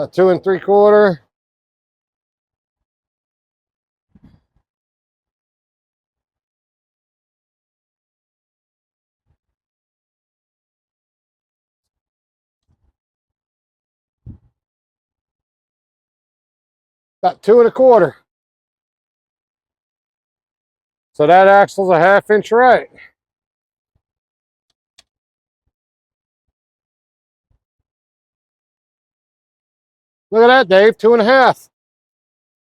A 2 3/4. About 2 1/4. So that axle's a 1/2 inch right. Look at that, Dave, 2 1/2.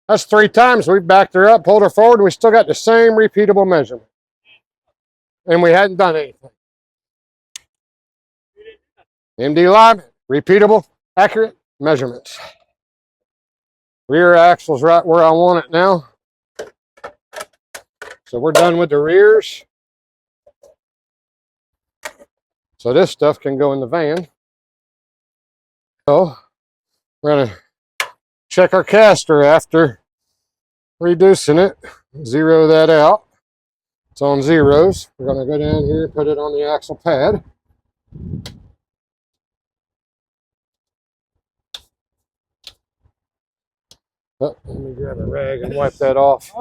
That's 3 times. We backed her up, pulled her forward, and we still got the same repeatable measurement. And we hadn't done anything. MD alignment, repeatable, accurate measurements. Rear axle's right where I want it now. So we're done with the rears. So this stuff can go in the van. So we're gonna check our caster after reducing it. Zero that out. It's on zeros. We're gonna go down here and put it on the axle pad. Oh, let me grab a rag and wipe that off.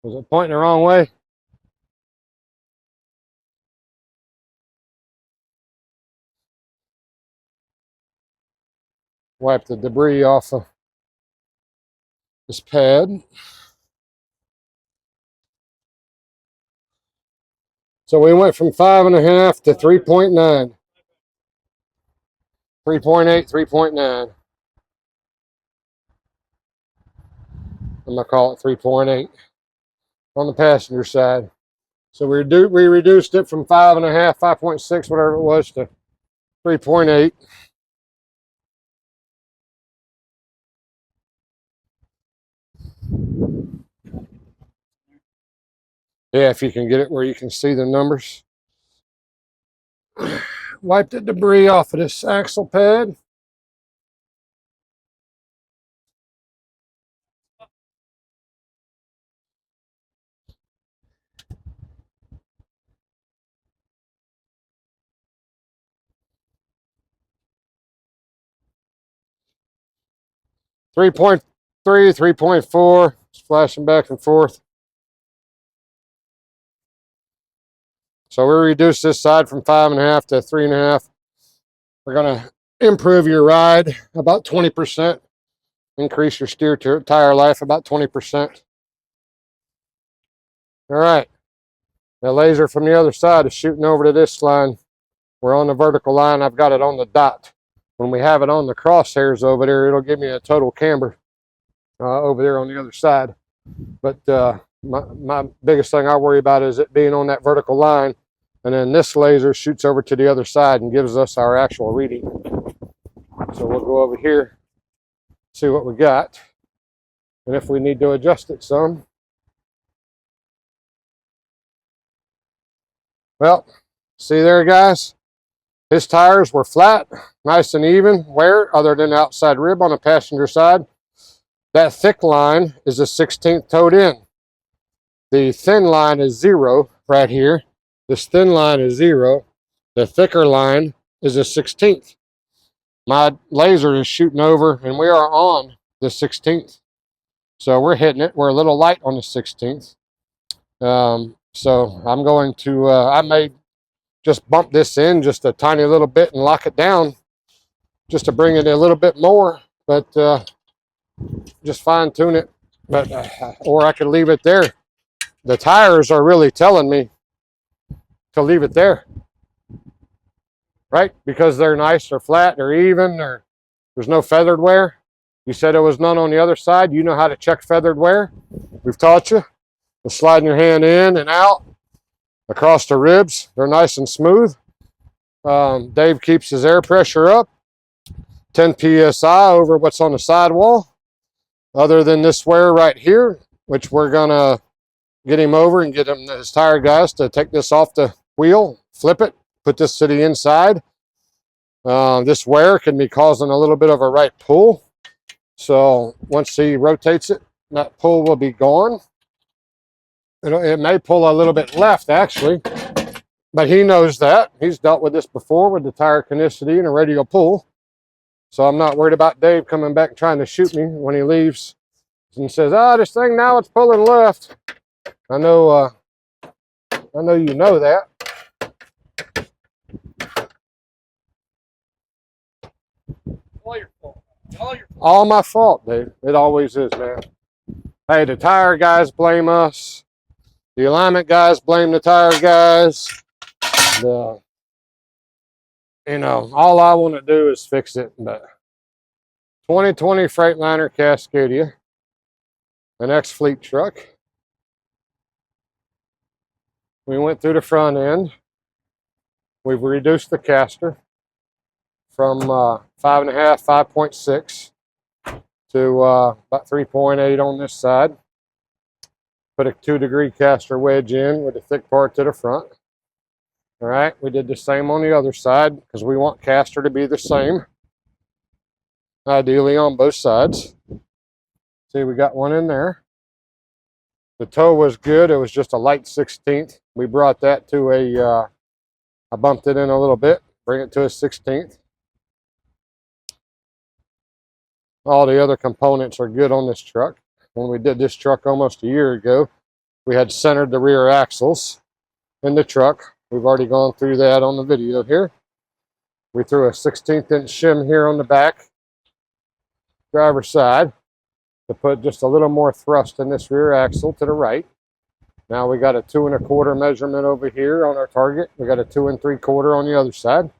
Was it pointing the wrong way? Wipe the debris off of this pad. So we went from 5 1/2 to 3.9. 3.8, 3.9. I'm gonna call it 3.8 on the passenger side. So we reduced it from 5 1/2, 5.6, whatever it was, to 3.8. Yeah, if you can get it where you can see the numbers. Wipe the debris off of this axle pad. .3, 3.4, splashing back and forth. So we reduced this side from 5 1/2 to 3 1/2. We're gonna improve your ride about 20%. Increase your steer tire life about 20%. All right. The laser from the other side is shooting over to this line. We're on the vertical line. I've got it on the dot. When we have it on the crosshairs over there, it'll give me a total camber over there on the other side. But my biggest thing I worry about is it being on that vertical line. And then this laser shoots over to the other side and gives us our actual reading. So we'll go over here, see what we got, and if we need to adjust it some. Well, see there, guys? His tires were flat, nice and even wear, other than the outside rib on the passenger side. That thick line is a 16th toed in. The thin line is 0 right here. This thin line is 0. The thicker line is a 16th. My laser is shooting over, and we are on the 16th. So we're hitting it. We're a little light on the 16th. So I'm going to, I may just bump this in just a tiny little bit and lock it down just to bring it a little bit more, but just fine tune it. But or I could leave it there. The tires are really telling me to leave it there, right? Because they're nice, they're flat, they're even, there's no feathered wear. You said there was none on the other side. You know how to check feathered wear. We've taught you. Just sliding your hand in and out across the ribs. They're nice and smooth. Dave keeps his air pressure up, 10 psi over what's on the sidewall. Other than this wear right here, which we're gonna get him over and get him, his tire guys, to take this off the wheel, flip it, put this to the inside. This wear can be causing a little bit of a right pull. So once he rotates it, that pull will be gone. It may pull a little bit left, actually, but he knows that. He's dealt with this before with the tire conicity and a radial pull. So I'm not worried about Dave coming back and trying to shoot me when he leaves and says, "Ah, this thing now it's pulling left." I know you know that. All your fault. All your fault. All my fault, Dave. It always is, man. Hey, the tire guys blame us. The alignment guys blame the tire guys. The, all I want to do is fix it. But 2020 Freightliner Cascadia, an ex-fleet truck. We went through the front end. We've reduced the caster from 5.5, 5.6 to about 3.8 on this side. Put a 2-degree caster wedge in with the thick part to the front. All right, we did the same on the other side because we want caster to be the same, ideally on both sides. See, we got one in there. The toe was good. It was just a light 16th. We brought that to I bumped it in a little bit, bring it to a 16th. All the other components are good on this truck. When we did this truck almost a year ago, we had centered the rear axles in the truck. We've already gone through that on the video here. We threw a 16th inch shim here on the back driver's side to put just a little more thrust in this rear axle to the right. Now we got a 2 1/4 measurement over here on our target. We got a 2 3/4 on the other side.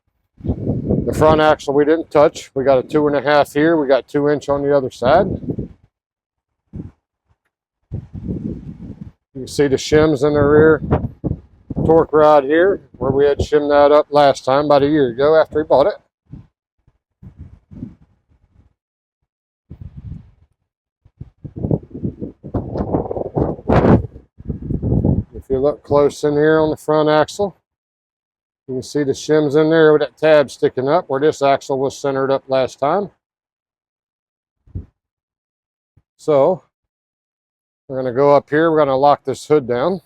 The front axle we didn't touch. We got a 2 1/2 here. We got 2 inch on the other side. You can see the shims in the rear torque rod here, where we had shimmed that up last time about a year ago after he bought it. If you look close in here on the front axle, you can see the shims in there with that tab sticking up where this axle was centered up last time. So we're going to go up here. We're going to lock this hood down.